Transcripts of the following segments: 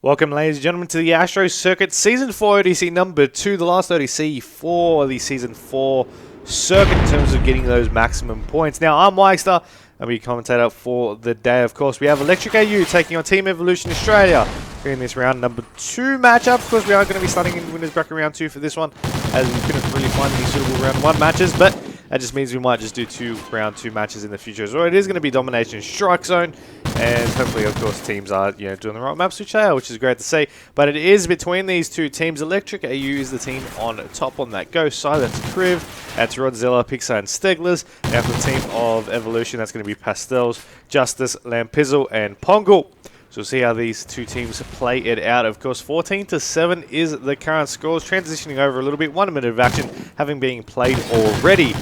Welcome, ladies and gentlemen, to the ASTRO Circuit Season 4 ODC number 2, the last ODC for the Season 4 circuit in terms of getting those maximum points. Now, I'm Myksta, and we commentator for the day. Of course, we have Electric.AU taking on Team Evolution Australia in this round number 2 matchup. Of course, we are going to be starting in winners bracket round 2 for this one, as we couldn't really find any suitable round 1 matches, but that just means we might just do 2 round 2 matches in the future as well. It is going to be Domination Strike Zone, and hopefully, of course, teams are doing the right maps which they are, which is great to see. But it is between these two teams. Electric.AU is the team on top on that ghost side. That's Kriv, that's Rodzilla, Myksta, and Steglers. Now for the team of Evolution, that's going to be Pastels, Justice, Lampizzle, and Pongle. So we'll see how these two teams play it out. Of course, 14-7 is the current scores. Transitioning over a little bit, 1 minute of action having been played already.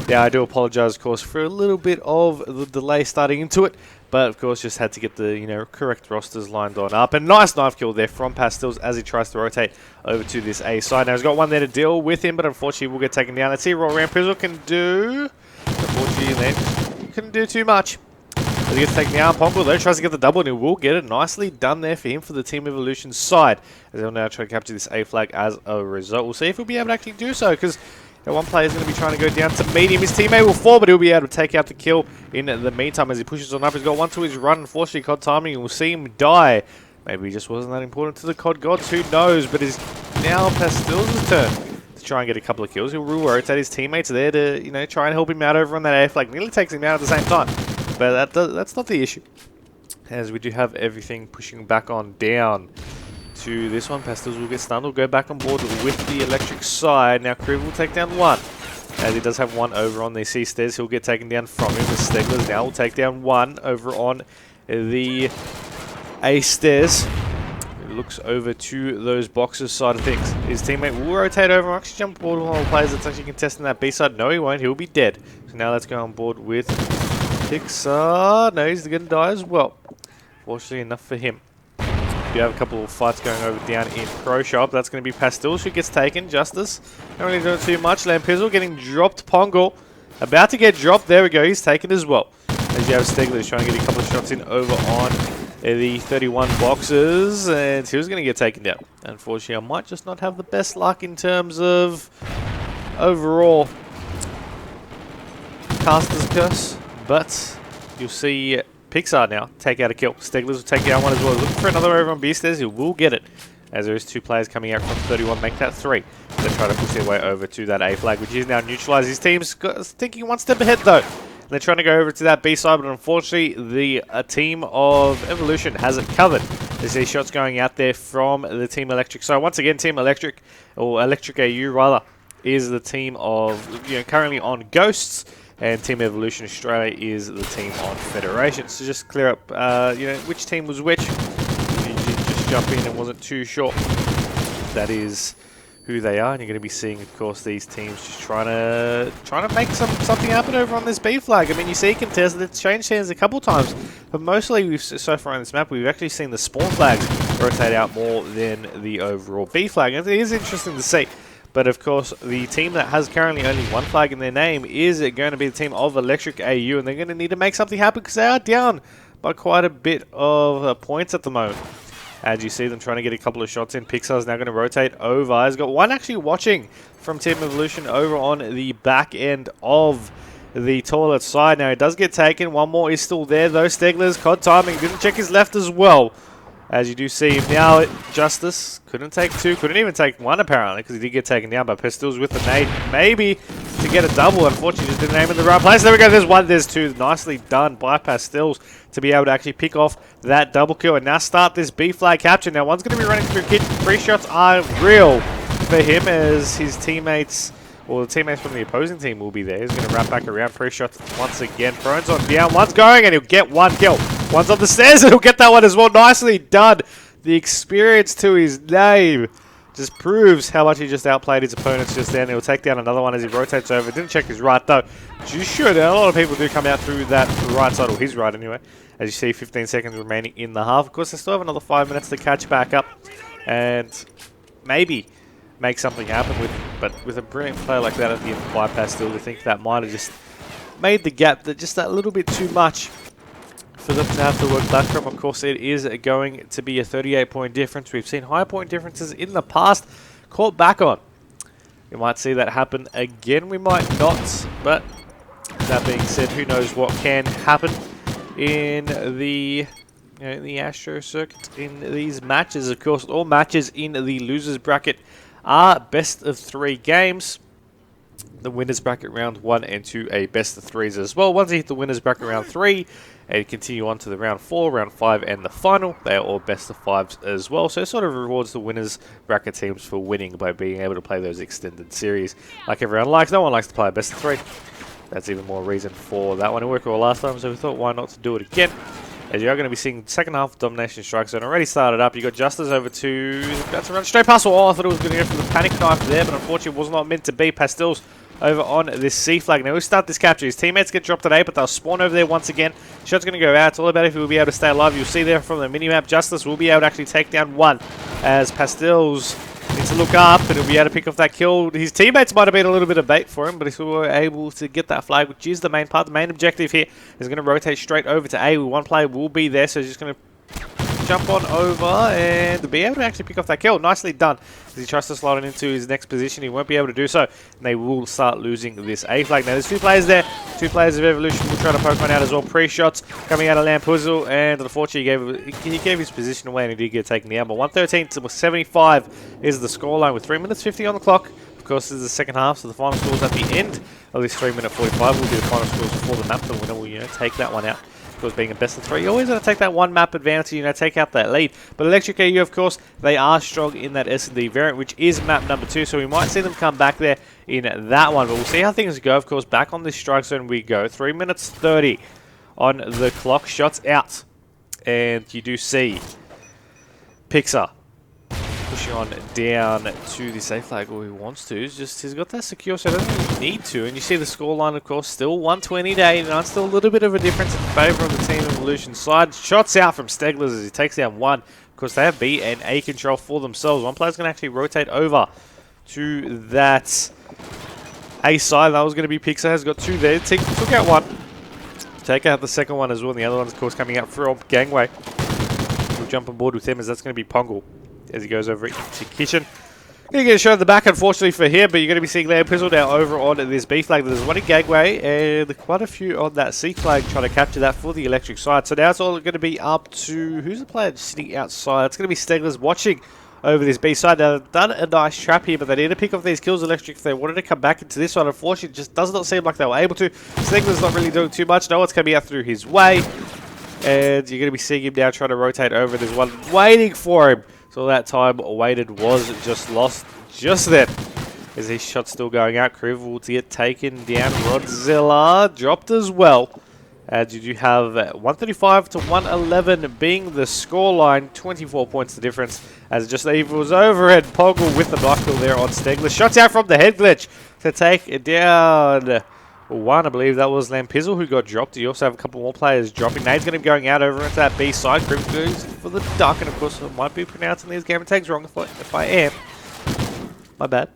Now, I do apologise, of course, for a little bit of the delay starting into it. But, of course, just had to get the, correct rosters lined on up. And nice knife kill there from Pastels as he tries to rotate over to this A side. Now, he's got one there to deal with him, but unfortunately will get taken down. Let's see what Lampizzle can do. Unfortunately, then couldn't do too much. As he gets taken down, Pongle, though, tries to get the double, and he will get it. Nicely done there for him for the Team Evolution side. As they'll now try to capture this A flag as a result. We'll see if he'll be able to actually do so, because one player is going to be trying to go down to meet him. His teammate will fall, but he'll be able to take out the kill in the meantime as he pushes on up. He's got one to his run. Unfortunately, COD timing, and we'll see him die. Maybe he just wasn't that important to the COD gods. Who knows? But it's now Pastels' turn to try and get a couple of kills. He'll rotate his teammates there to, try and help him out over on that A flag. Nearly takes him out at the same time. But that's not the issue, as we do have everything pushing back on down to this one. Pastels will get stunned. Will go back on board with the Electric side. Now Kriv will take down one, as he does have one over on the C stairs. He'll get taken down from him. The Steglers now will take down one over on the A stairs. He looks over to those boxes side of things. His teammate will rotate over. Actually jump aboard with one of the players that's actually contesting that B side. No, he won't. He'll be dead. So now let's go on board with Myksta. No, he's going to die as well. Fortunately enough for him. You have a couple of fights going over down in Pro Shop. That's going to be Pastels who gets taken. Justice not really doing too much. Lampizzle getting dropped. Pongle about to get dropped. There we go. He's taken as well. As you have Steglers trying to get a couple of shots in over on the 31 boxes. And he was going to get taken down. Unfortunately, I might just not have the best luck in terms of overall caster's curse. But you'll see Myksta now take out a kill. Steglers will take down one as well. Looking for another over on B stairs. He will get it, as there is 2 players coming out from 31, make that 3. They try to push their way over to that A flag, which is now neutralized. His team's thinking one step ahead though. They're trying to go over to that B side, but unfortunately the team of Evolution has it covered. There's these shots going out there from the Team Electric. So once again, Team Electric, or Electric.AU rather, is the team of currently on Ghosts. And Team Evolution Australia is the team on Federation. So just clear up, which team was which. You just jump in and wasn't too sure. That is who they are, and you're going to be seeing, of course, these teams just trying to make something happen over on this B flag. I mean, you see contested, it's changed hands a couple times, but mostly so far on this map, we've actually seen the spawn flags rotate out more than the overall B flag, and it is interesting to see. But of course, the team that has currently only 1 flag in their name is going to be the team of Electric.AU, and they're going to need to make something happen because they are down by quite a bit of points at the moment. As you see them trying to get a couple of shots in, Myksta is now going to rotate over. He's got one actually watching from Team Evolution over on the back end of the toilet side. Now he does get taken. One more is still there though. Steglers, COD timing, didn't check his left as well. As you do see him now, Justice couldn't take 2, couldn't even take 1 apparently, because he did get taken down by Pastels with the nade, maybe to get a double. Unfortunately, just didn't aim in the right place. There we go, there's 1, there's 2. Nicely done by Pastels to be able to actually pick off that double kill and now start this B flag capture. Now one's going to be running through kitchen. 3 shots are real for him, as his teammates, or the teammates from the opposing team will be there. He's going to wrap back around. 3 shots once again. Prone's on down. One's going, and he'll get 1 kill. One's on the stairs, and he'll get that one as well. Nicely done. The experience to his name just proves how much he just outplayed his opponents just then. He'll take down another one as he rotates over. Didn't check his right, though. You should. A lot of people do come out through that right side, or his right anyway. As you see, 15 seconds remaining in the half. Of course, they still have another 5 minutes to catch back up and maybe make something happen with, but with a brilliant play like that at the end of bypass, still, I think that might have just made the gap just that little bit too much for them to have to work back from. Of course, it is going to be a 38-point difference. We've seen high point differences in the past, caught back on. We might see that happen again. We might not, but that being said, who knows what can happen in the the Astro circuit in these matches. Of course, all matches in the losers bracket are best of 3 games. The winners bracket round 1 and 2 a best of 3s as well. Once you hit the winners bracket round 3 and continue on to the round 4, round 5 and the final, they are all best of 5s as well. So it sort of rewards the winners bracket teams for winning by being able to play those extended series like everyone likes. No one likes to play a best of 3. That's even more reason for that one. It worked well last time, so we thought why not to do it again. As you are going to be seeing the second half of Domination Strike Zone already started up. You got Justice over to, about to run straight past. Oh, I thought it was going to go for the panic knife there, but unfortunately it was not meant to be. Pastel's over on this C flag. Now we'll start this capture. His teammates get dropped today, but they'll spawn over there once again. Shot's going to go out. It's all about if he'll be able to stay alive. You'll see there from the minimap, Justice will be able to actually take down one, as Pastel's needs to look up and he'll be able to pick off that kill. His teammates might have been a little bit of bait for him, but he's still able to get that flag, which is the main part. The main objective here is going to rotate straight over to A. One player will be there, so he's just going to jump on over and be able to actually pick off that kill. Nicely done. As he tries to slide it into his next position, he won't be able to do so, and they will start losing this A flag. Now there's 2 players there. 2 players of Evolution will try to poke one out as well. Pre-shots coming out of Lampuzzle, and unfortunately he gave his position away and he did get taken down. But 113 to 75 is the scoreline with 3 minutes 50 on the clock. Of course, this is the second half, so the final scores at the end of this 3 minute 45 will be the final scores for the map. The winner will, take that one out. Of course, being a best of 3, you always got to take that one map advantage, take out that lead. But Electric.AU, of course, they are strong in that S&D variant, which is map number 2, so we might see them come back there in that one. But we'll see how things go. Of course, back on this strike zone we go. 3 minutes 30 on the clock. Shots out. And you do see Myksta pushing on down to the safe flag, or he wants to. He's got that secure, so he doesn't really need to. And you see the scoreline, of course, still 120 to 89. Still a little bit of a difference in favour of the Team Evolution side. Shots out from Steglers as he takes down one. Of course, they have B and A control for themselves. One player's going to actually rotate over to that A side. That was going to be Myksta. Has got 2 there. Took out one. Take out the second one as well. And the other one, of course, coming out from Gangway. We'll jump on board with him, as that's going to be Pongle as he goes over into Kitchen. Going to get a shot at the back, unfortunately for him, but you're going to be seeing Lampuzzle now over on this B flag. There's one in Gangway, and quite a few on that C flag trying to capture that for the Electric side. So now it's all going to be up to, who's the player sitting outside? It's going to be Steglers watching over this B side. Now, they've done a nice trap here, but they need to pick off these kills, Electric, if they wanted to come back into this one. Unfortunately, it just does not seem like they were able to. Steglers not really doing too much. No one's coming out through his way, and you're going to be seeing him now trying to rotate over. There's one waiting for him. So that time waited was just lost just then. As his shot's still going out, Kriv will get taken down. Rodzilla dropped as well. As you do have 135 to 111 being the scoreline. 24 points the difference. As it just even was overhead. Poggle with the knuckle there on Stegler. Shots out from the head glitch to take it down. One, I believe that was Lampuzzle who got dropped. You also have a couple more players dropping. Nade's going to be going out over into that B side. Grim goes for the duck, and of course I might be pronouncing these gamer tags wrong if I am. My bad.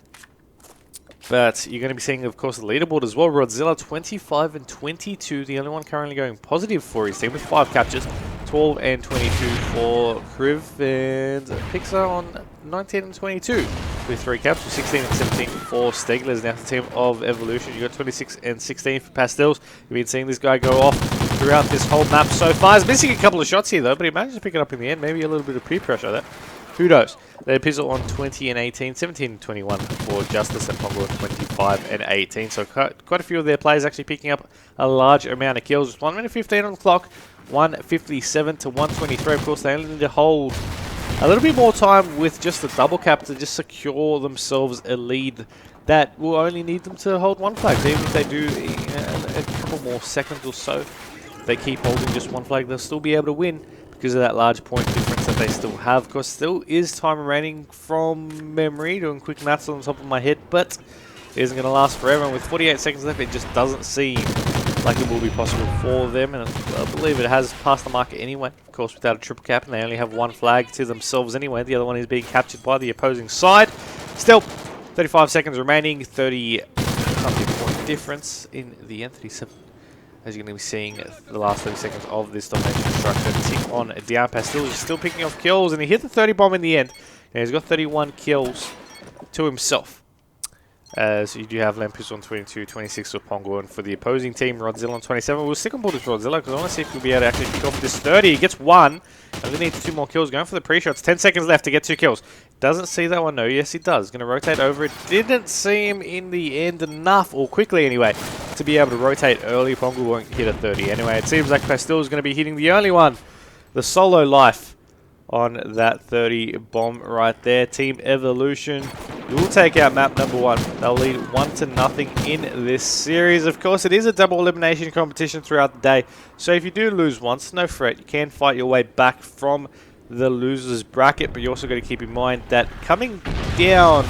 But you're going to be seeing, of course, the leaderboard as well. Rodzilla 25 and 22, the only one currently going positive for his team with 5 captures. 12 and 22 for Kriv, and Myksta on 19 and 22 with 3 caps, with 16 and 17 for Steglers. Now the Team of Evolution, you got 26 and 16 for Pastels. You've been seeing this guy go off throughout this whole map so far. He's missing a couple of shots here though, but he managed to pick it up in the end. Maybe a little bit of pre-pressure there. Who knows? They Pizzle on 20 and 18, 17 and 21 for Justice, and Pongo on 25 and 18. So quite a few of their players actually picking up a large amount of kills. 1 minute 15 on the clock. 157 to 123. Of course, they only need to hold a little bit more time with just the double cap to just secure themselves a lead that will only need them to hold 1 flag. Even if they do a couple more seconds or so, if they keep holding just 1 flag, they'll still be able to win because of that large point difference that they still have. Of course, still is time remaining from memory, doing quick maths on the top of my head, but it isn't going to last forever. And with 48 seconds left, it just doesn't seem like it will be possible for them, and I believe it has passed the market anyway. Of course, without a triple cap, and they only have 1 flag to themselves anyway. The other one is being captured by the opposing side. Still, 35 seconds remaining, 30-something point difference in the N37 as you're going to be seeing the last 30 seconds of this domination structure tick on down. Pastil is still picking off kills, and he hit the 30 bomb in the end. And he's got 31 kills to himself. So you do have Lampus on 22, 26 with Pongo, and for the opposing team, Rodzilla on 27. We'll stick on board with Rodzilla because I want to see if we'll be able to actually pick off this 30. He gets one, and we need 2 more kills. Going for the pre-shots. 10 seconds left to get 2 kills. Doesn't see that one, no. Yes, he does. Going to rotate over it. Didn't see him in the end enough, or quickly anyway, to be able to rotate early. Pongo won't hit a 30 anyway. It seems like Pastil is going to be hitting the only one. The solo life on that 30 bomb right there. Team Evolution will take out map number 1. They'll lead 1-0 in this series. Of course, it is a double elimination competition throughout the day. So if you do lose once, no fret. You can fight your way back from the loser's bracket. But you also got to keep in mind that coming down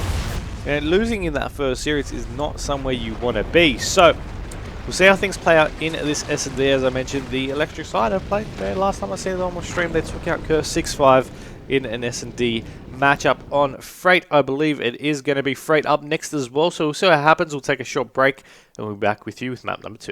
and losing in that first series is not somewhere you want to be. So we'll see how things play out in this S&D. As I mentioned, the Electric side I played there last time I seen them on my stream. They took out Curse 6-5 in an S&D matchup on Freight. I believe it is going to be Freight up next as well. So we'll see what happens. We'll take a short break and we'll be back with you with map number 2.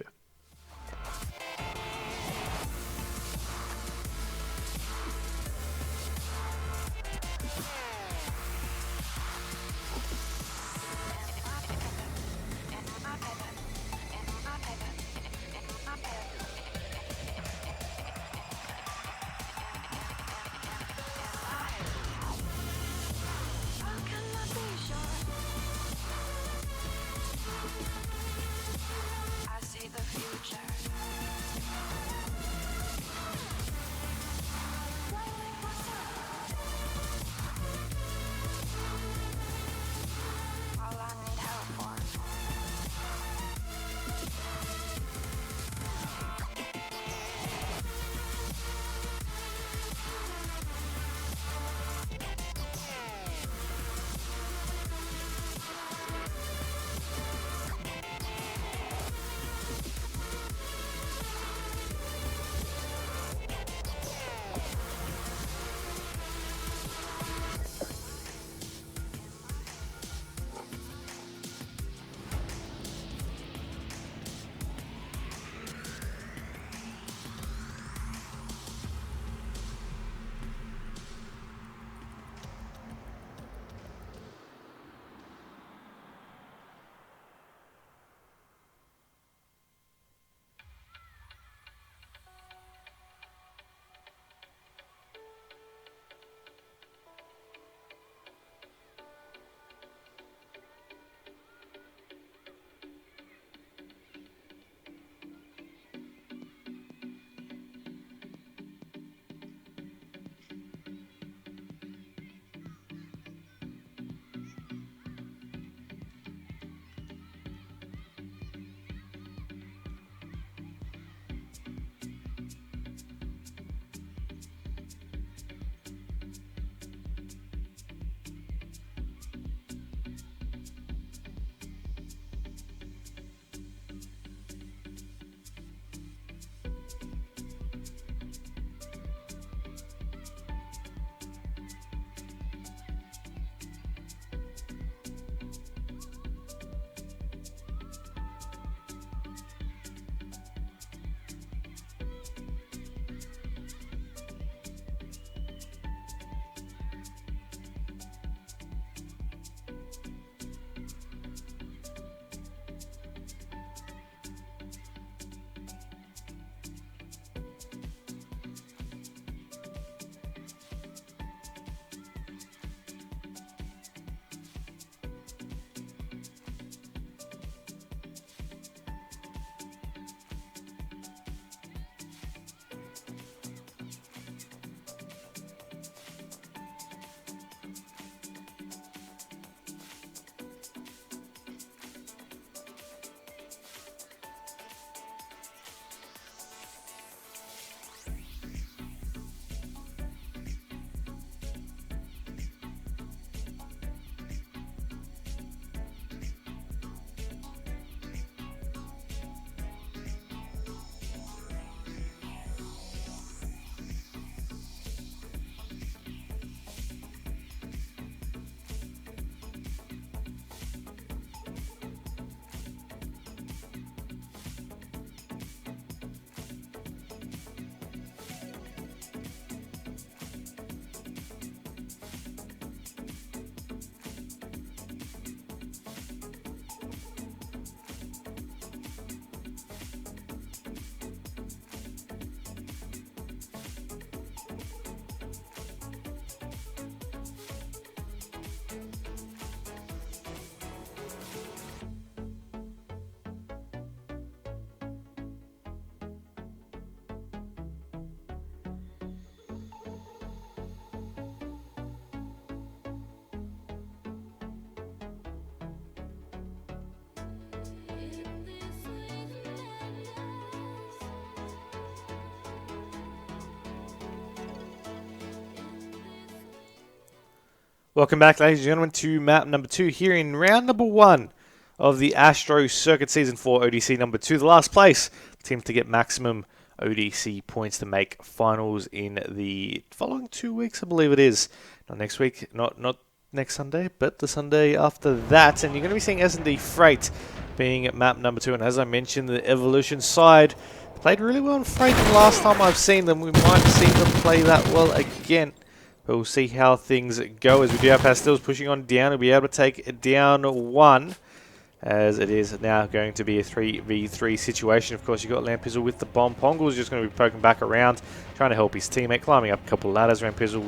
Welcome back, ladies and gentlemen, to map number 2 here in round number 1 of the ASTRO Circuit Season 4 ODC number 2. The last place team to get maximum ODC points to make finals in the following 2 weeks, I believe it is. Not next week, not next Sunday, but the Sunday after that. And you're going to be seeing S&D Freight being at map number 2. And as I mentioned, the Evolution side played really well in Freight the last time I've seen them. We might see them play that well again. But we'll see how things go as we do have Pastels pushing on down. We'll be able to take down one, as it is now going to be a 3v3 situation. Of course, you've got Lampizzle with the bomb. Pongle's just going to be poking back around, trying to help his teammate, climbing up a couple of ladders. Lampizzle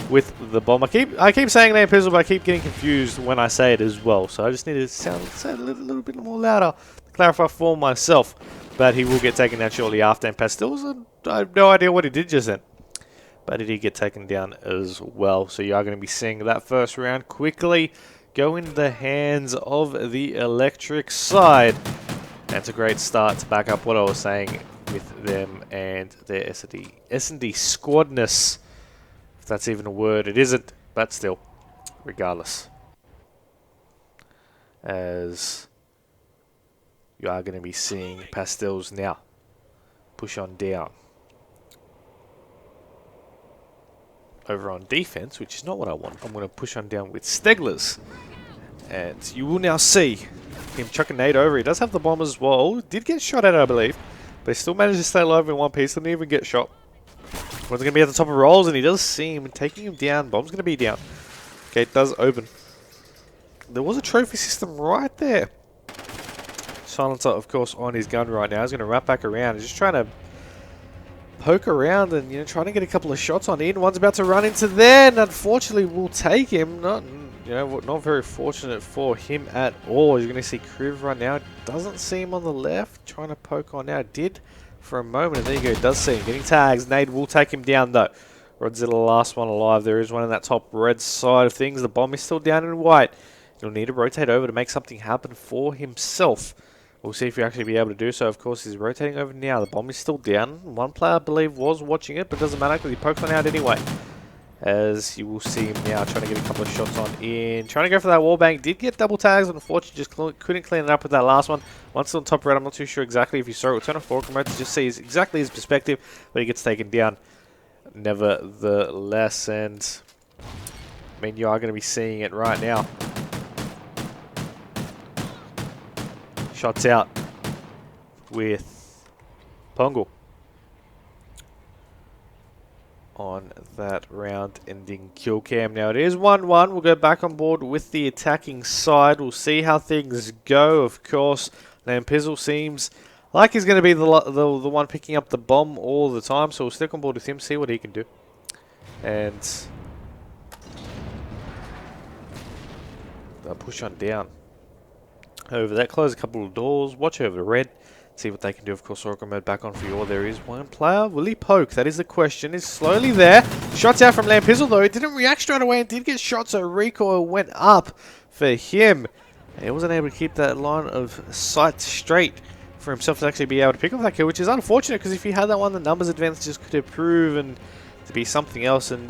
with the bomb. I keep saying Lampizzle, but I keep getting confused when I say it as well. So I just need to say it a little bit more louder to clarify for myself. But he will get taken down shortly after. And Pastels, I have no idea what he did just then, but it did get taken down as well. So you are going to be seeing that first round quickly go into the hands of the Electric side. That's a great start to back up what I was saying with them and their S&D squadness. If that's even a word, it isn't, but still, regardless. As you are going to be seeing Pastels now push on down over on defense, which is not what I want. I'm going to push on down with Steglers. And you will now see him chuck a nade over. He does have the bomb as well. Did get shot at, I believe. But he still managed to stay alive in one piece. Didn't even get shot. One's going to be at the top of rolls, and he does see him taking him down. Bomb's going to be down. Gate does open. There was a trophy system right there. Silencer, of course, on his gun right now. He's going to wrap back around. He's just trying to poke around and, you know, trying to get a couple of shots on in. One's about to run into there, and unfortunately will take him. Not very fortunate for him at all. You're going to see Kriv run now. Doesn't see him on the left. Trying to poke on now. Did for a moment, and there you go. Does see him getting tags. Nade will take him down though. Rodzilla, the last one alive. There is one in that top red side of things. The bomb is still down in white. He'll need to rotate over to make something happen for himself. We'll see if you actually be able to do so. Of course, he's rotating over now. The bomb is still down. One player, I believe, was watching it, but it doesn't matter because he pokes one out anyway. As you will see him now trying to get a couple of shots on in. Trying to go for that wallbang. Did get double tags, but unfortunately just couldn't clean it up with that last one. Once on top red, I'm not too sure exactly if you saw it. We'll turn off forward remote to just see exactly his perspective, but he gets taken down nevertheless. And I mean, you are going to be seeing it right now. Shots out with Pongle on that round-ending kill cam. Now it is 1-1. We'll go back on board with the attacking side. We'll see how things go. Of course, Lampizzle seems like he's going to be the one picking up the bomb all the time, so we'll stick on board with him, see what he can do. And they'll push on down over that, close a couple of doors, watch over the red, see what they can do. Of course, Oracle mode back on for you all. There is one player. Will he poke? That is the question. He's slowly there. Shots out from Lampizzle though. It didn't react straight away and did get shot, so recoil went up for him. And he wasn't able to keep that line of sight straight for himself to actually be able to pick up that kill, which is unfortunate because if he had that one, the numbers advantages could have proven to be something else and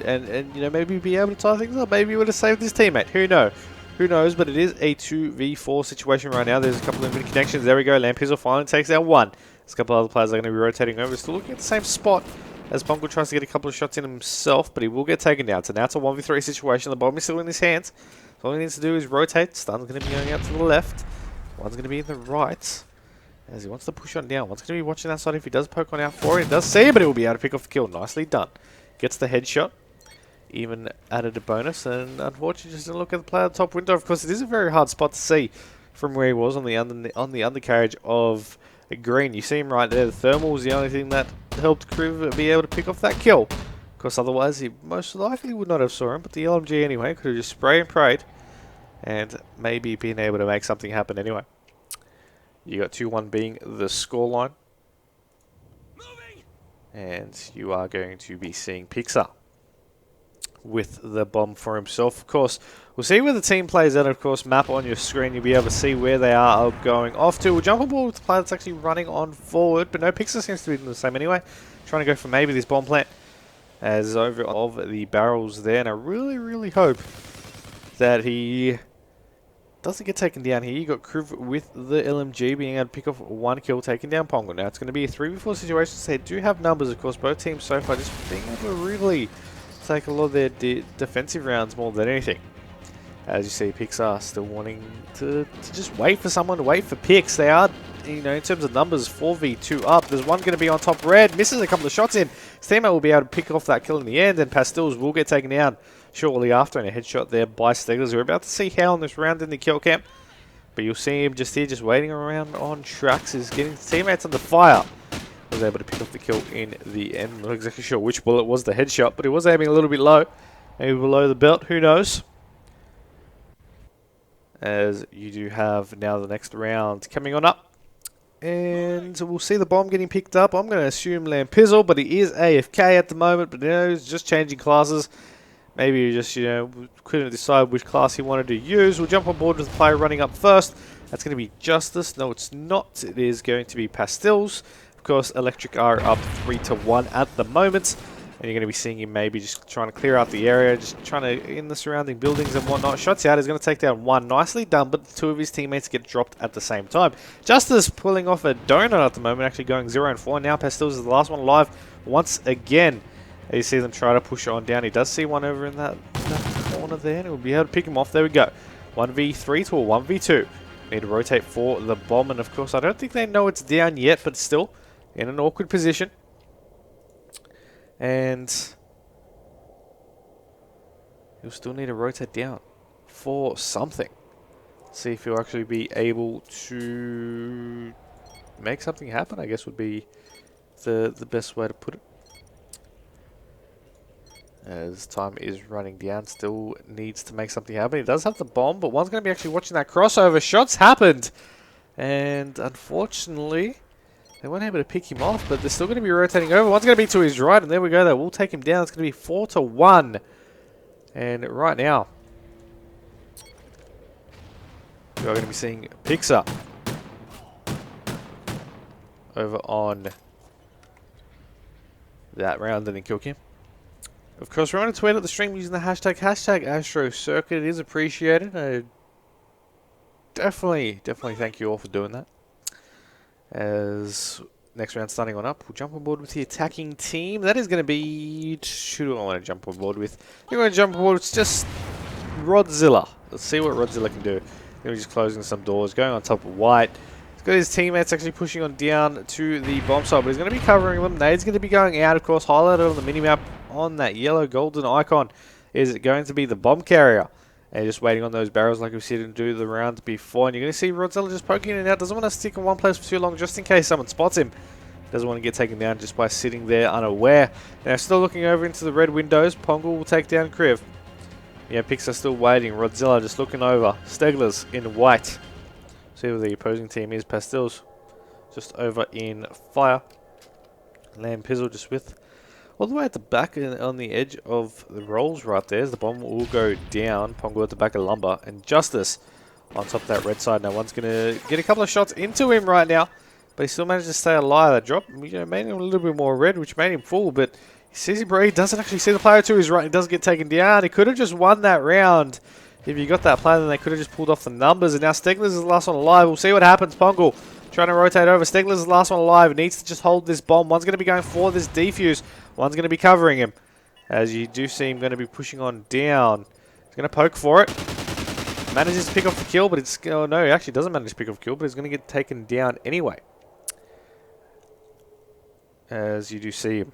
you know, maybe be able to tie things up. Maybe he would have saved his teammate. Who knows? Who knows, but it is a 2v4 situation right now. There's a couple of connections. There we go. Lampizzle finally takes out one. There's a couple of other players that are going to be rotating over. Still looking at the same spot as Pongle tries to get a couple of shots in himself, but he will get taken down. So now it's a 1v3 situation. The bomb is still in his hands. So all he needs to do is rotate. Stun's going to be going out to the left. One's going to be in the right, as he wants to push on down. One's going to be watching that side. If he does poke on out for it, he does see it, but he will be able to pick off the kill. Nicely done. Gets the headshot. Even added a bonus, and unfortunately just didn't look at the player at the top window. Of course, it is a very hard spot to see from where he was on the undercarriage of green. You see him right there. The thermal was the only thing that helped Kriv be able to pick off that kill. Of course, otherwise he most likely would not have saw him, but the LMG anyway could have just sprayed and prayed and maybe been able to make something happen anyway. You got 2-1 being the scoreline, and you are going to be seeing Myksta with the bomb for himself. Of course, we'll see where the team plays out. Of course, map on your screen, you'll be able to see where they are going off to. We'll jump on board with the player that's actually running on forward, but no, Myksta seems to be doing the same anyway. Trying to go for maybe this bomb plant. as over of the barrels there. And I really hope that he doesn't get taken down here. You got Kriv with the LMG being able to pick off 1 kill, taking down Pongo. Now it's going to be a 3v4 situation. So they do have numbers, of course. Both teams so far just being able to really take a lot of their defensive rounds more than anything. As you see, Pixar still wanting to just wait for someone to wait for picks. They are, you know, in terms of numbers, 4v2 up. There's one going to be on top red, misses a couple of shots in. His teammate will be able to pick off that kill in the end, and Pastels will get taken down shortly after, and a headshot there by Steglers. We're about to see how in this round in the kill camp, but you'll see him just here, just waiting around on tracks, is getting his teammates under fire. Was able to pick off the kill in the end. Not exactly sure which bullet was the headshot, but he was aiming a little bit low, maybe below the belt, who knows. As you do have now the next round coming on up. And we'll see the bomb getting picked up. I'm going to assume Lampizzle, but he is AFK at the moment. But you know, he's just changing classes. Maybe he just, you know, couldn't decide which class he wanted to use. We'll jump on board with the player running up first. That's going to be Justice. No, it's not. It is going to be Pastels. Of course, Electric are up 3-1 at the moment. And you're going to be seeing him maybe just trying to clear out the area, just trying to in the surrounding buildings and whatnot. Shots out, he's going to take down one. Nicely done, but 2 of his teammates get dropped at the same time. Justice pulling off a donut at the moment, actually going 0-4. Now Pastels is the last one alive once again. You see them try to push on down. He does see one over in that corner there, and he'll be able to pick him off. There we go. 1v3 to a 1v2. Need to rotate for the bomb, and of course I don't think they know it's down yet, but still in an awkward position. And he'll still need to rotate down for something. See if he'll actually be able to make something happen, I guess would be the best way to put it. As time is running down, still needs to make something happen. He does have the bomb, but one's going to be actually watching that crossover. Shots happened. And unfortunately, they weren't able to pick him off, but they're still going to be rotating over. One's going to be to his right, and there we go. They will take him down. It's going to be 4-1. And right now, we are going to be seeing Pixar over on that round and then kill cam. Of course, remember to tweet at the stream using the hashtag #AstroCircuit. It is appreciated. I definitely thank you all for doing that. As next round starting on up, we'll jump on board with the attacking team. That is going to be... Who do I want to jump on board with? You're going to jump on board with just Rodzilla. Let's see what Rodzilla can do. He's just closing some doors, going on top of white. He's got his teammates actually pushing on down to the bomb site, but he's going to be covering them. Nade's going to be going out, of course, highlighted on the minimap on that yellow golden icon. Is it going to be the bomb carrier? And just waiting on those barrels like we've seen him do the round before. And you're going to see Rodzilla just poking in and out. Doesn't want to stick in one place for too long just in case someone spots him. Doesn't want to get taken down just by sitting there unaware. Now still looking over into the red windows. Pongo will take down Kriv. Yeah, Pixar still waiting. Rodzilla just looking over. Steglers in white. See who the opposing team is. Pastels just over in fire. Lampizzle just with... all the way at the back and on the edge of the rolls right there. The bomb will go down. Pongo at the back of lumber. And Justice on top of that red side. Now one's going to get a couple of shots into him right now. But he still managed to stay alive. That drop made him a little bit more red, which made him fall. But he sees him, bro. He doesn't actually see the player to his right. He doesn't get taken down. He could have just won that round. If you got that play, then they could have just pulled off the numbers. And now Steglers is the last one alive. We'll see what happens. Pongo trying to rotate over. Steglers is the last one alive. He needs to just hold this bomb. One's going to be going for this defuse. One's going to be covering him. As you do see him going to be pushing on down. He's going to poke for it. Manages to pick off the kill, but it's... oh, no, he actually doesn't manage to pick off the kill, but he's going to get taken down anyway. As you do see him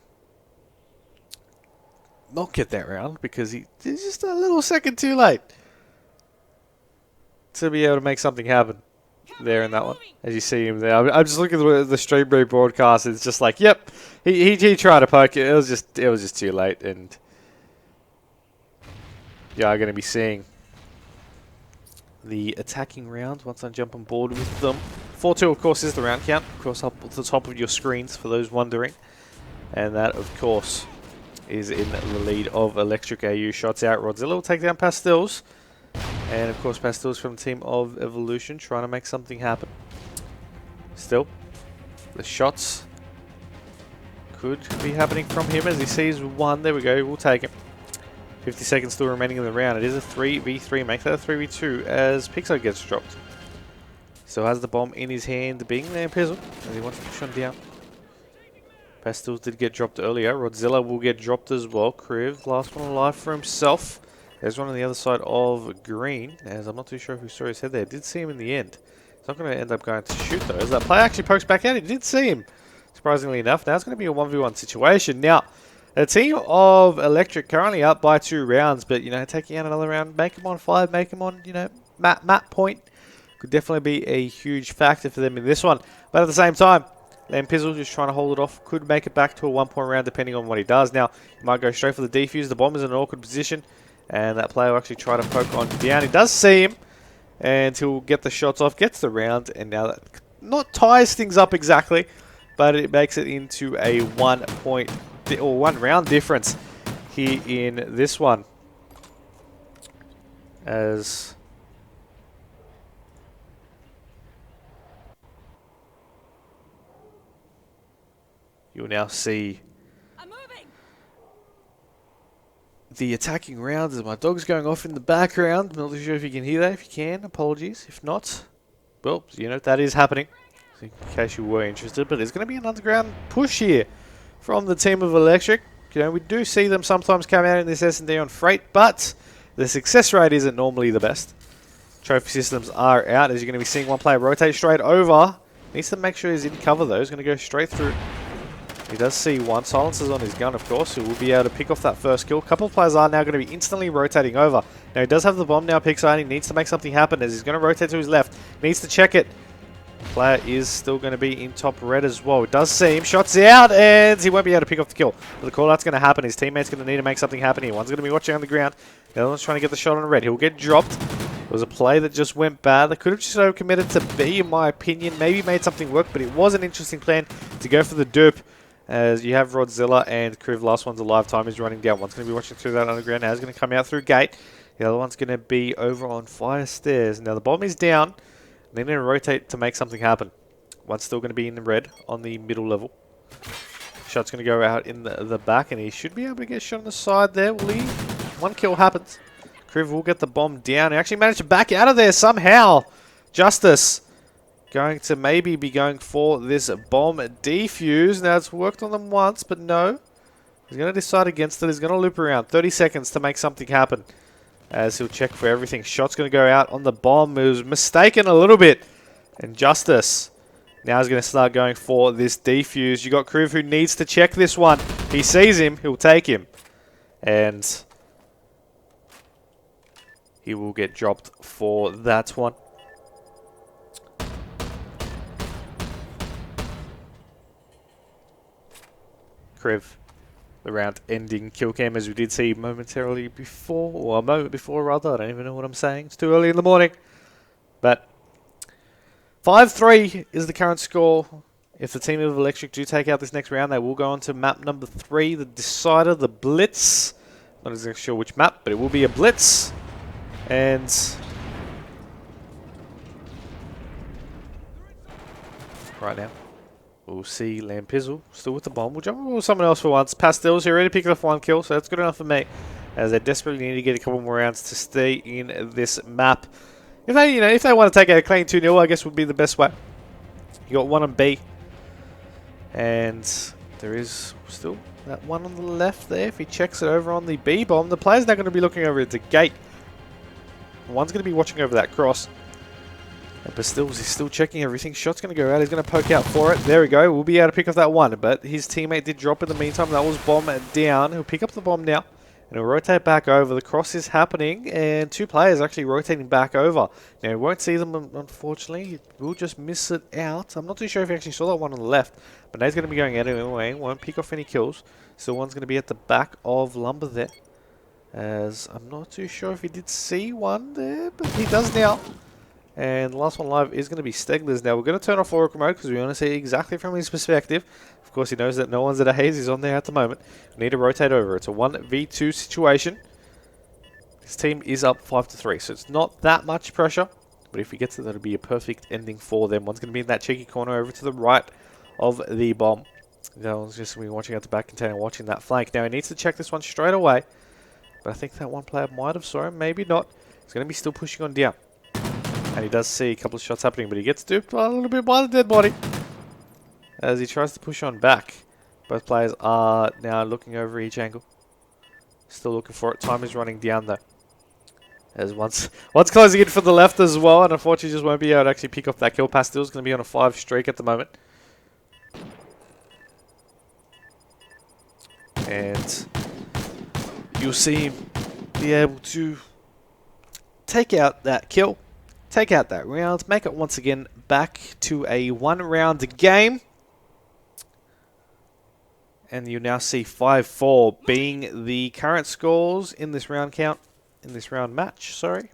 not get that round because he's just a little second too late to be able to make something happen there in that one. As you see him there, I'm just looking at the stream broadcast. It's just like, yep, he tried to poke it. It was just too late, and yeah, I'm going to be seeing the attacking round once I jump on board with them. 4-2, of course, is the round count. Of course, up at the top of your screens for those wondering. And that, of course, is in the lead of Electric.AU. Shots out. Rodzilla will take down Pastels. And, of course, Pastels from the team of Evolution trying to make something happen. Still, the shots could be happening from him as he sees one. There we go, we'll take him. 50 seconds still remaining in the round. It is a 3v3, make that a 3v2 as Myksta gets dropped. Still has the bomb in his hand, being Lampizzle, as he wants to push on down. Pastels did get dropped earlier. Rodzilla will get dropped as well. Kriv, last one alive for himself. There's one on the other side of green, as I'm not too sure if we saw his head there. Did see him in the end. He's not going to end up going to shoot though, as that player actually pokes back out. He did see him, surprisingly enough. Now it's going to be a 1v1 situation. Now, the team of Electric currently up by 2 rounds, but, you know, taking out another round, make them on 5, make them on, you know, map point. Could definitely be a huge factor for them in this one. But at the same time, Lampizzle just trying to hold it off. Could make it back to a 1-point round depending on what he does. Now, he might go straight for the defuse. The bomb is in an awkward position. And that player will actually try to poke on down. He does see him. And he'll get the shots off. Gets the round. And now that not ties things up exactly. But it makes it into a 1 point or 1 round difference here in this one. As you'll now see the attacking rounds as my dog's going off in the background. I'm not too sure if you can hear that. If you can, apologies. If not, well, you know, that is happening. In case you were interested. But there's going to be an underground push here from the team of Electric. You know, we do see them sometimes come out in this S&D on freight, but the success rate isn't normally the best. Trophy systems are out, as you're going to be seeing one player rotate straight over. Needs to make sure he's in cover though. He's going to go straight through. He does see one. Silencer's on his gun, of course, who will be able to pick off that first kill. A couple of players are now going to be instantly rotating over. Now, he does have the bomb now, Myksta, and he needs to make something happen as he's going to rotate to his left. Needs to check it. Player is still going to be in top red as well. It does see him. Shots out, and he won't be able to pick off the kill. But the call-out's going to happen. His teammate's going to need to make something happen here. One's going to be watching on the ground. The other one's trying to get the shot on red. He'll get dropped. It was a play that just went bad. They could have just overcommitted to B, in my opinion. Maybe made something work, but it was an interesting plan to go for the dupe. As you have Rodzilla and Kriv, last one's alive. Time is running down. One's going to be watching through that underground. Now he's going to come out through gate. The other one's going to be over on fire stairs. Now the bomb is down. They're going to rotate to make something happen. One's still going to be in the red on the middle level. Shot's going to go out in the back, and he should be able to get shot on the side there. Will he? 1 kill happens. Kriv will get the bomb down. He actually managed to back out of there somehow. Justice going to maybe be going for this bomb defuse. Now, it's worked on them once, but no. He's going to decide against it. He's going to loop around. 30 seconds to make something happen. As he'll check for everything. Shot's going to go out on the bomb. He was mistaken a little bit. And Justice now is going to start going for this defuse. You got Kriv who needs to check this one. He sees him. He'll take him. And he will get dropped for that one. Kriv, the round ending kill cam, as we did see momentarily before, or a moment before rather. I don't even know what I'm saying. It's too early in the morning. But 5-3 is the current score. If the team of Electric do take out this next round, they will go on to map number 3, the Decider, the Blitz. Not exactly sure which map, but it will be a Blitz. And right now, we'll see Lampizzle still with the bomb. We'll jump with someone else for once. Pastel's here, ready to pick off 1 kill, so that's good enough for me. As they desperately need to get a couple more rounds to stay in this map. If they, if they want to take out a clean 2-0, I guess would be the best way. You got 1 on B, and there is still that one on the left there. If he checks it over on the B bomb, the player's now going to be looking over at the gate. One's going to be watching over that cross. But he's still checking everything. Shot's going to go out. He's going to poke out for it. There we go. We'll be able to pick up that one. But his teammate did drop in the meantime. That was bomb down. He'll pick up the bomb now. And he'll rotate back over. The cross is happening. And 2 players actually rotating back over. Now, we won't see them, unfortunately. We'll just miss it out. I'm not too sure if he actually saw that one on the left. But now he's going to be going out anyway. Won't pick off any kills. So one's going to be at the back of Lumber there. As I'm not too sure if he did see one there. But he does now. And the last one live is going to be Stegler's. Now, we're going to turn off Oracle mode because we want to see exactly from his perspective. Of course, he knows that no one's at a haze. He's on there at the moment. We need to rotate over. It's a 1v2 situation. His team is up 5-3, so it's not that much pressure. But if he gets it, that'll be a perfect ending for them. One's going to be in that cheeky corner over to the right of the bomb. They'll just be watching out the back container, watching that flank. Now he needs to check this one straight away. But I think that one player might have saw him, maybe not. He's going to be still pushing on down. And he does see a couple of shots happening, but he gets duped a little bit by the dead body. As he tries to push on back. Both players are now looking over each angle. Still looking for it. Time is running down though. As one's closing in for the left as well, and unfortunately just won't be able to actually pick up that kill. Pastel's going to be on a 5 streak at the moment. And you'll see him be able to take out that kill, take out that round, make it once again back to a 1-round game. And you now see 5-4 being the current scores in this round count, in this round match, sorry.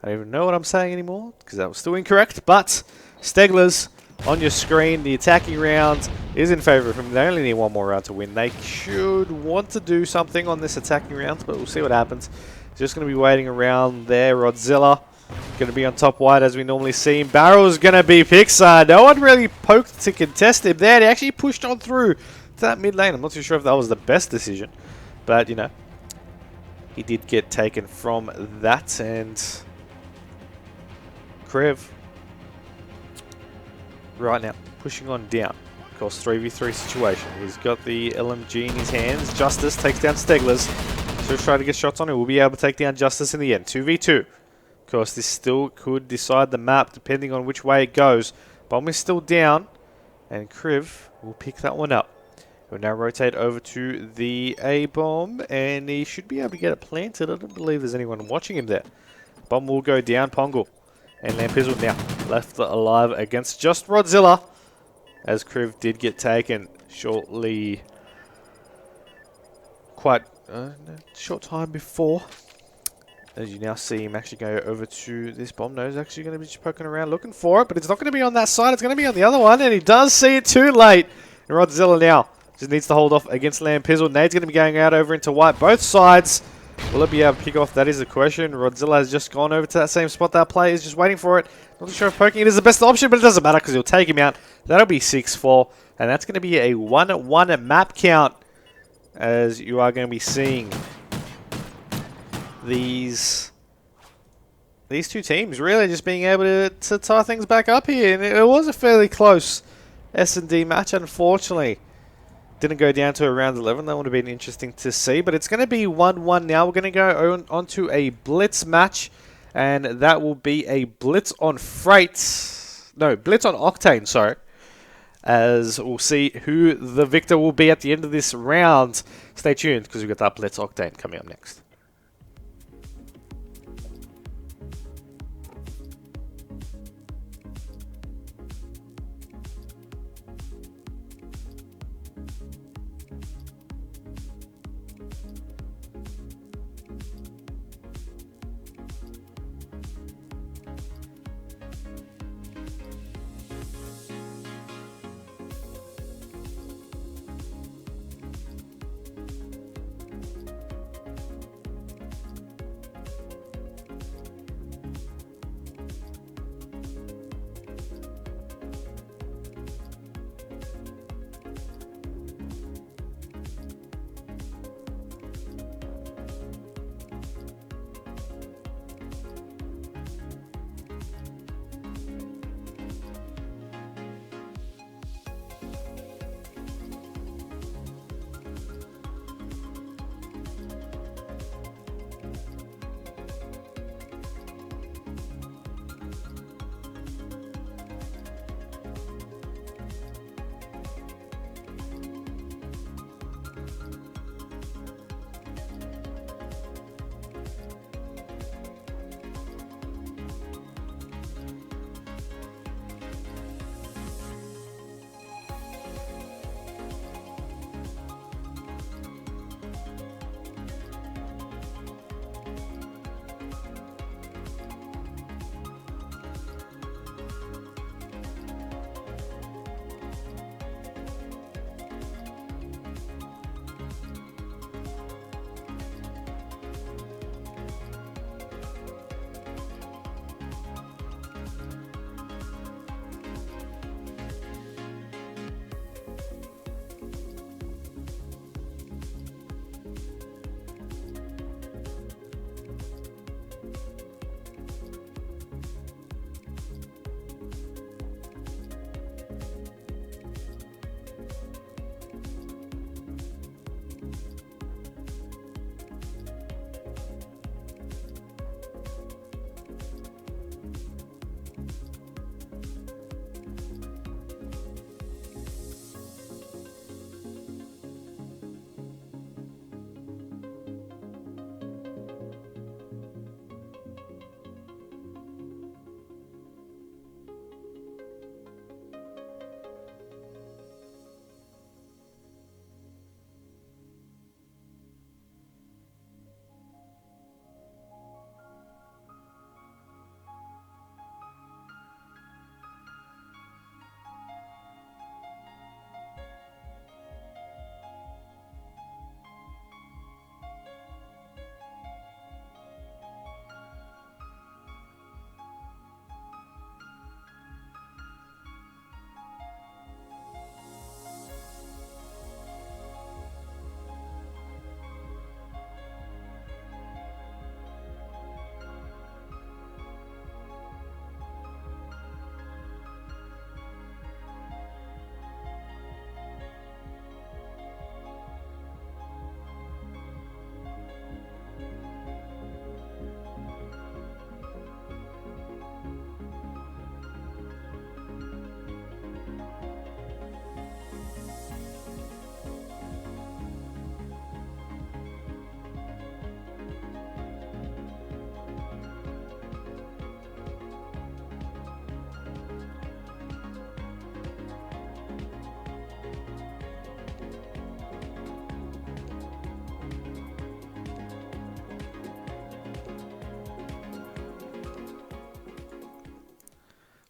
I don't even know what I'm saying anymore, because that was still incorrect, but Stegler's on your screen. The attacking round is in favour of him. They only need one more round to win. They should want to do something on this attacking round, but we'll see what happens. Just going to be waiting around there. Rodzilla going to be on top wide as we normally see him. Barrel's going to be Myksta. No one really poked to contest him there. He actually pushed on through to that mid lane. I'm not too sure if that was the best decision, but you know, he did get taken from that. And Krev right now pushing on down. Of course, 3v3 situation. He's got the LMG in his hands. Justice takes down Steglers. So he's trying to get shots on him. We'll be able to take down Justice in the end. 2v2. Of course, this still could decide the map depending on which way it goes. Bomb is still down, and Kriv will pick that one up. He'll now rotate over to the A-bomb, and he should be able to get it planted. I don't believe there's anyone watching him there. Bomb will go down. Pongle and Lampizzle now left alive against just Rodzilla, as Kriv did get taken shortly, quite short time before. As you now see him actually go over to this bomb. No, he's actually going to be just poking around looking for it, but it's not going to be on that side. It's going to be on the other one, and he does see it too late. And Rodzilla now just needs to hold off against Lampizzle. Nade's going to be going out over into white. Both sides. Will it be able to pick off? That is the question. Rodzilla has just gone over to that same spot. That player is just waiting for it. Not sure if poking it is the best option, but it doesn't matter because he'll take him out. That'll be 6-4, and that's going to be a 1-1 map count, as you are going to be seeing these two teams really just being able to tie things back up here. And it was a fairly close S&D match, unfortunately. Didn't go down to around 11. That would have been interesting to see. But it's going to be 1-1 now. We're going to go on to a Blitz match. And that will be a Blitz on Freight. No, Blitz on Octane, sorry. As we'll see who the victor will be at the end of this round. Stay tuned, because we've got that Blitz Octane coming up next.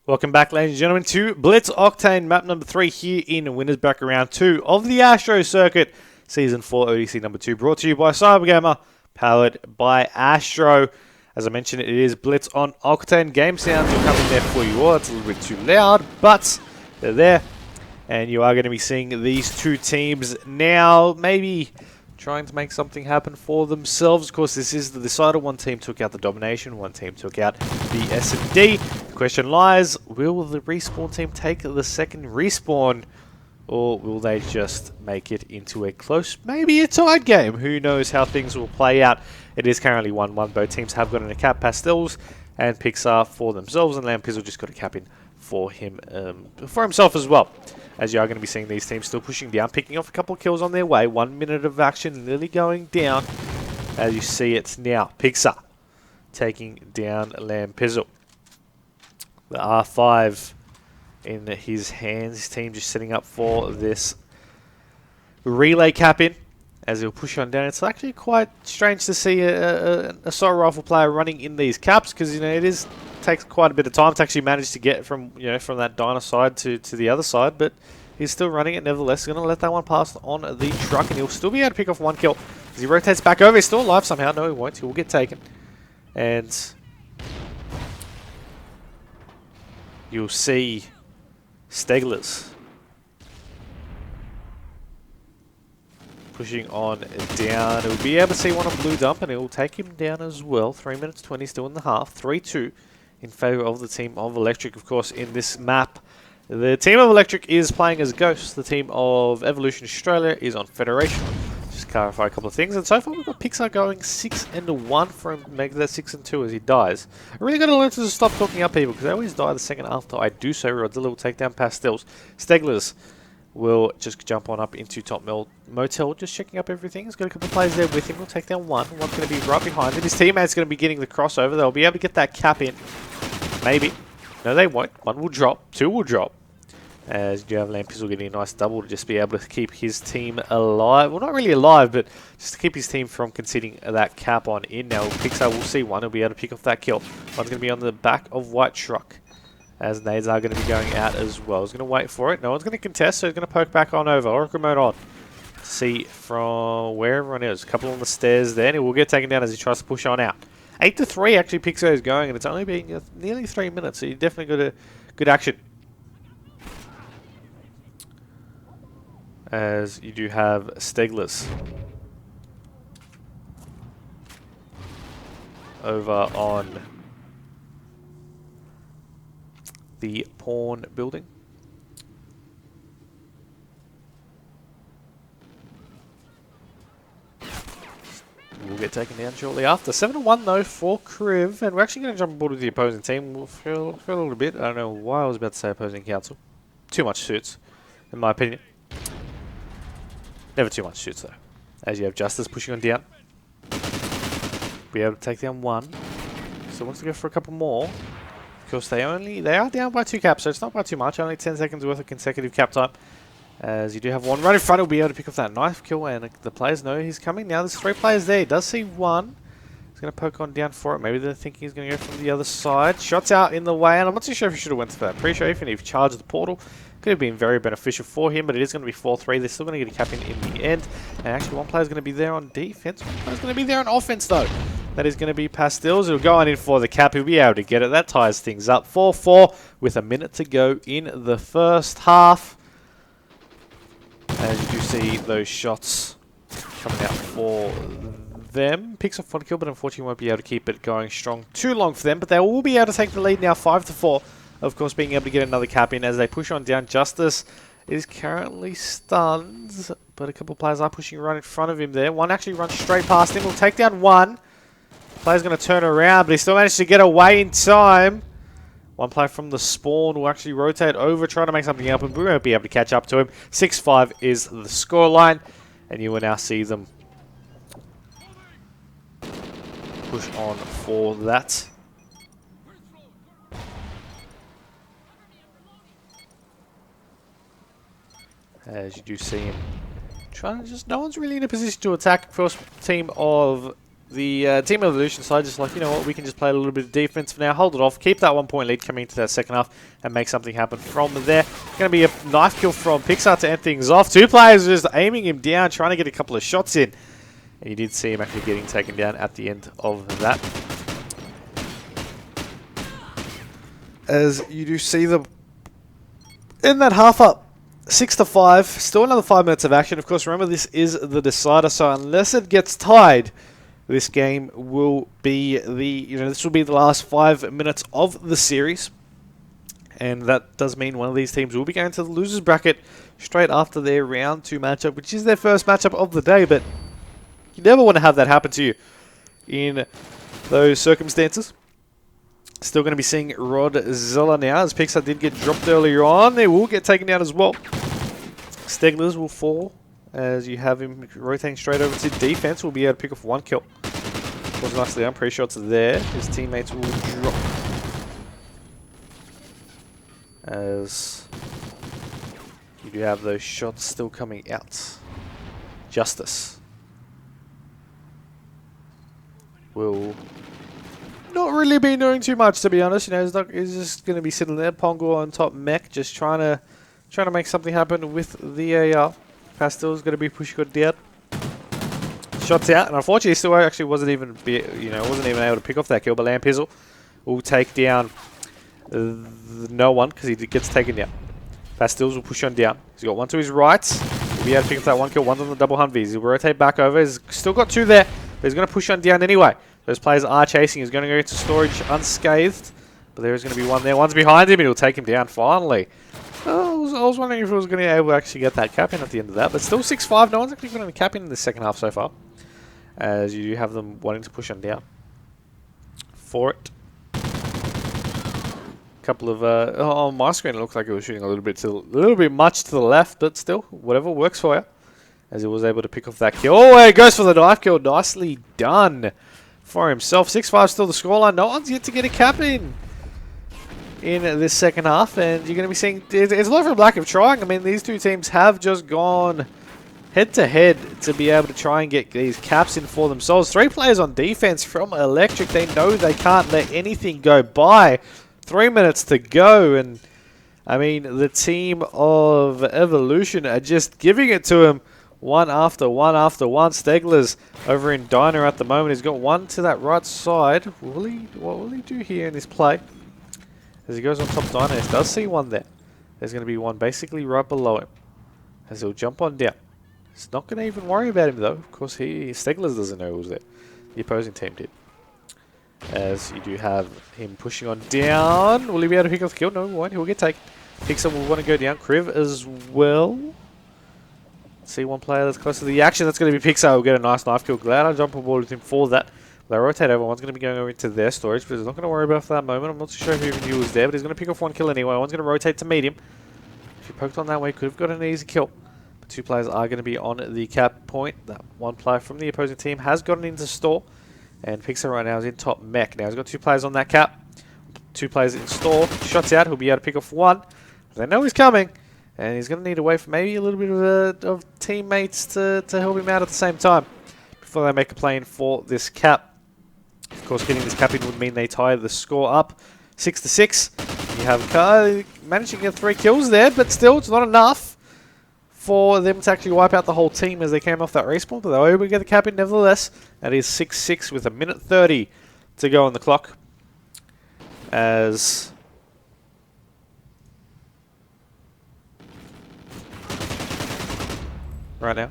Welcome back, ladies and gentlemen, to Blitz Octane map number 3 here in Winners Bracket Round 2 of the ASTRO Circuit, Season 4 ODC number 2, brought to you by CyberGamer, powered by ASTRO. As I mentioned, it is Blitz on Octane. Game sounds will come in there for you all. It's a little bit too loud, but they're there. And you are going to be seeing these two teams now, maybe trying to make something happen for themselves. Of course, this is the decider. One team took out the domination, one team took out the S&D. The question lies, will the respawn team take the second respawn, or will they just make it into a close, maybe a tied game? Who knows how things will play out. It is currently 1-1. Both teams have gotten a cap, Pastels and Myksta for themselves, and Lampizzle just got a cap in for him, for himself as well. As you are going to be seeing these teams still pushing down, picking off a couple of kills on their way. 1 minute of action nearly going down. As you see it now, Myksta taking down Lampizzle. The R5 in his hands. His team just setting up for this relay cap in as he'll push on down. It's actually quite strange to see a assault rifle player running in these caps, because it takes quite a bit of time to actually manage to get from from that diner side to the other side, but he's still running it nevertheless. He's going to let that one pass on the truck, and he'll still be able to pick off one kill as he rotates back over. He's still alive somehow. No, he won't. He will get taken, and you'll see Steglers pushing on down. He'll be able to see one on blue dump, and it will take him down as well. 3 minutes 20 still in the half. 3-2 in favour of the team of Electric, of course, in this map. The team of Electric is playing as Ghosts. The team of Evolution Australia is on Federation. Just clarify a couple of things. And so far we've got Myksta going 6-1 for him to make that 6-2 as he dies. I really got to learn to stop talking up people, because I always die the second after I do so. Rodzilla will take down Pastels. Steglers will just jump on up into top motel, just checking up everything. He's got a couple of players there with him. We'll take down one. One's going to be right behind him. His teammate's going to be getting the crossover. They'll be able to get that cap in. Maybe. No, they won't. One will drop. Two will drop. As you have Lampizzle getting a nice double to just be able to keep his team alive. Well, not really alive, but just to keep his team from conceding that cap on in. Now, Myksta will see one. He'll be able to pick off that kill. One's going to be on the back of White Truck, as nades are going to be going out as well. He's going to wait for it. No one's going to contest, so he's going to poke back on over. Oracle mode on. See from where everyone is. A couple on the stairs there, and he will get taken down as he tries to push on out. 8-3 actually Myksta is going, and it's only been nearly 3 minutes, so you definitely got a good action. As you do have Steglers over on the pawn building. We'll get taken down shortly after. 7-1 though for Kriv, and we're actually going to jump aboard with the opposing team. We'll feel a little bit. I don't know why I was about to say opposing council. Too much suits, in my opinion. Never too much suits though. As you have Justice pushing on down. Be able to take down one. So wants to go for a couple more. Of course, they are down by 2 caps, so it's not by too much. Only 10 seconds worth of consecutive cap time. As you do have one right in front, he'll be able to pick off that knife kill, and the players know he's coming. Now there's 3 players there. He does see one. He's going to poke on down for it. Maybe they're thinking he's going to go from the other side. Shots out in the way, and I'm not too sure if he should have went for that. Pretty sure if he charged the portal, could have been very beneficial for him, but it is going to be 4-3. They're still going to get a cap in the end. And actually, one player's going to be there on defense. One player's going to be there on offense, though. That is going to be Pastels. He'll go on in for the cap. He'll be able to get it. That ties things up. 4-4 with a minute to go in the first half. As you do see those shots coming out for them. Picks off one kill, but unfortunately won't be able to keep it going strong too long for them. But they will be able to take the lead now, 5-4. Of course, being able to get another cap in as they push on down. Justice is currently stunned, but a couple of players are pushing right in front of him there. One actually runs straight past him. Will take down one. Player's going to turn around, but he still managed to get away in time. One player from the spawn will actually rotate over, try to make something happen, but we won't be able to catch up to him. 6-5 is the scoreline, and you will now see them push on for that. As you do see him trying to no one's really in a position to attack. Of course, team of the Team Evolution side just like, you know what, we can just play a little bit of defense for now, hold it off, keep that 1 point lead coming into that second half, and make something happen from there. Going to be a knife kill from Myksta to end things off. 2 players just aiming him down, trying to get a couple of shots in. And you did see him actually getting taken down at the end of that. As you do see them in that half up. 6-5, still another 5 minutes of action. Of course, remember this is the decider, so unless it gets tied, this game will be this will be the last 5 minutes of the series. And that does mean one of these teams will be going to the losers bracket straight after their round 2 matchup, which is their first matchup of the day, but you never want to have that happen to you in those circumstances. Still going to be seeing Rodzilla now, as Myksta did get dropped earlier on. They will get taken down as well. Steglers will fall, as you have him rotating straight over to defense. Will be able to pick off 1 kill. Was nicely done. Pre-shots there. His teammates will drop. As you do have those shots still coming out. Justice will not really be doing too much, to be honest. You know, he's just going to be sitting there, Pongo on top mech, just trying to make something happen with the AR. Pastel's going to be push good down. Shots out, and unfortunately, still actually wasn't even able to pick off that kill. But Lampizzle will take down no one because he gets taken down. Pastels will push on down. He's got 1 to his right. He'll be able to pick up that 1 kill. 1's on the double Humvees. He'll rotate back over. He's still got 2 there, but he's going to push on down anyway. Those players are chasing. He's going to go into storage unscathed. But there is going to be 1 there. 1's behind him, and he'll take him down finally. I was wondering if he was going to be able to actually get that cap in at the end of that. But still 6-5. No one's actually got any cap in the second half so far. As you do have them wanting to push on down for it. Couple of on my screen it looked like it was shooting a little bit much to the left, but still, whatever works for you. As he was able to pick off that kill. Oh, he goes for the knife kill. Nicely done for himself. 6-5 still the scoreline. No one's yet to get a cap in this second half, and you're going to be seeing it's not from lack of trying. I mean, these two teams have just gone head to head to be able to try and get these caps in for themselves. 3 players on defense from Electric. They know they can't let anything go by. 3 minutes to go, and I mean, the team of Evolution are just giving it to him one after one after one. Stegler's over in Diner at the moment. He's got 1 to that right side. What will he do here in this play? As he goes on top Diner, he does see 1 there. There's going to be 1 basically right below him. As he'll jump on down. He's not going to even worry about him though. Of course, Steglers doesn't know who was there. The opposing team did. As you do have him pushing on down. Will he be able to pick up the kill? No, he won't. He'll get taken. Pixar will want to go down. Kriv as well. See 1 player that's close to the action. That's going to be Pixar. Will get a nice knife kill. Glad I jumped on board with him for that. They rotate over. 1's going to be going over into their storage, but he's not going to worry about for that moment. I'm not too sure if he even knew he was there, but he's going to pick off 1 kill anyway. 1's going to rotate to meet him. If he poked on that way, could have got an easy kill. But 2 players are going to be on the cap point. That 1 player from the opposing team has gotten into store. And Pixar right now is in top mech. Now he's got 2 players on that cap. 2 players in store. Shots out. He'll be able to pick off 1. They know he's coming. And he's going to need to wait for maybe a little bit of teammates to help him out at the same time. Before they make a play in for this cap. Of course, getting this cap in would mean they tie the score up 6-6. You have Kai managing to get 3 kills there. But still, it's not enough for them to actually wipe out the whole team as they came off that respawn, but they were able to get the cap in nevertheless. That is 6-6 with 1:30 to go on the clock. As right now,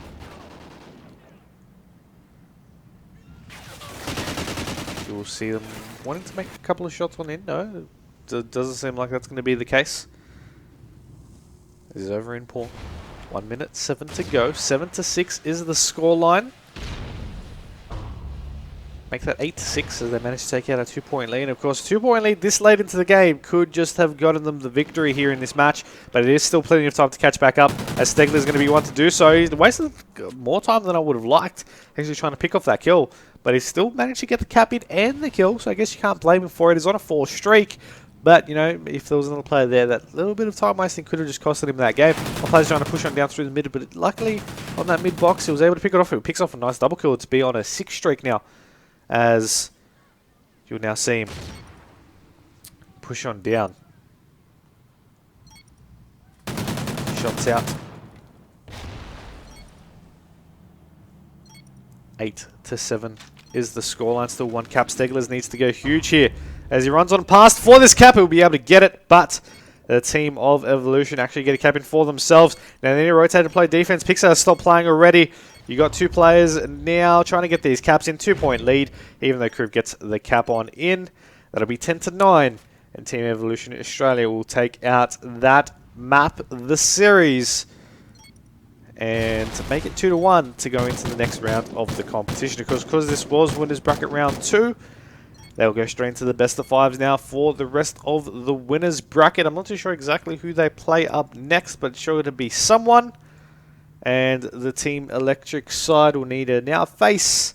you will see them wanting to make a couple of shots on in. No, it doesn't seem like that's going to be the case. This is over in pawn. 1 minute, 7 to go. 7-6 is the scoreline. Make that 8-6 as they manage to take out a 2-point lead. Of course, 2-point lead this late into the game could just have gotten them the victory here in this match, but it is still plenty of time to catch back up, as Stegler's going to be one to do so. He's wasted more time than I would have liked, actually trying to pick off that kill, but he's still managed to get the cap in and the kill, so I guess you can't blame him for it. He's on a 4 streak. But, you know, if there was another player there, that little bit of time wasting could have just costed him that game. One player's trying to push on down through the mid, but luckily on that mid box, he was able to pick it off. He picks off a nice double kill to be on a 6 streak now. as you'll now see him push on down. Shots out. 8-7 is the scoreline. Still one cap. Steglers needs to go huge here. As he runs on past for this cap, he'll be able to get it, but the team of Evolution actually get a cap in for themselves. Now they need to rotate to play defense. Myksta has stopped playing already. You got two players now trying to get these caps in. 2-point lead, even though Crew gets the cap on in. That'll be 10-9, and Team Evolution Australia will take out that map, the series, and make it 2-1 to go into the next round of the competition. Because this was winners bracket round 2, they'll go straight into the best of 5s now for the rest of the winners bracket. I'm not too sure exactly who they play up next, but it's sure to be someone. And the Team Electric side will need to now face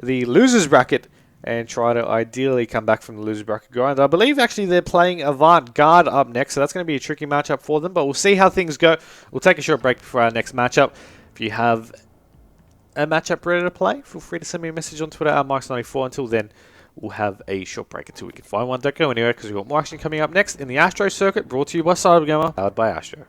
the losers bracket and try to ideally come back from the losers bracket grind. I believe actually they're playing Avant-Garde up next, so that's going to be a tricky matchup for them, but we'll see how things go. We'll take a short break before our next matchup. If you have a matchup ready to play, feel free to send me a message on Twitter at Myksta94. Until then, we'll have a short break until we can find one. Don't go anywhere, because we've got more action coming up next in the ASTRO circuit, brought to you by CyberGamer, powered by ASTRO.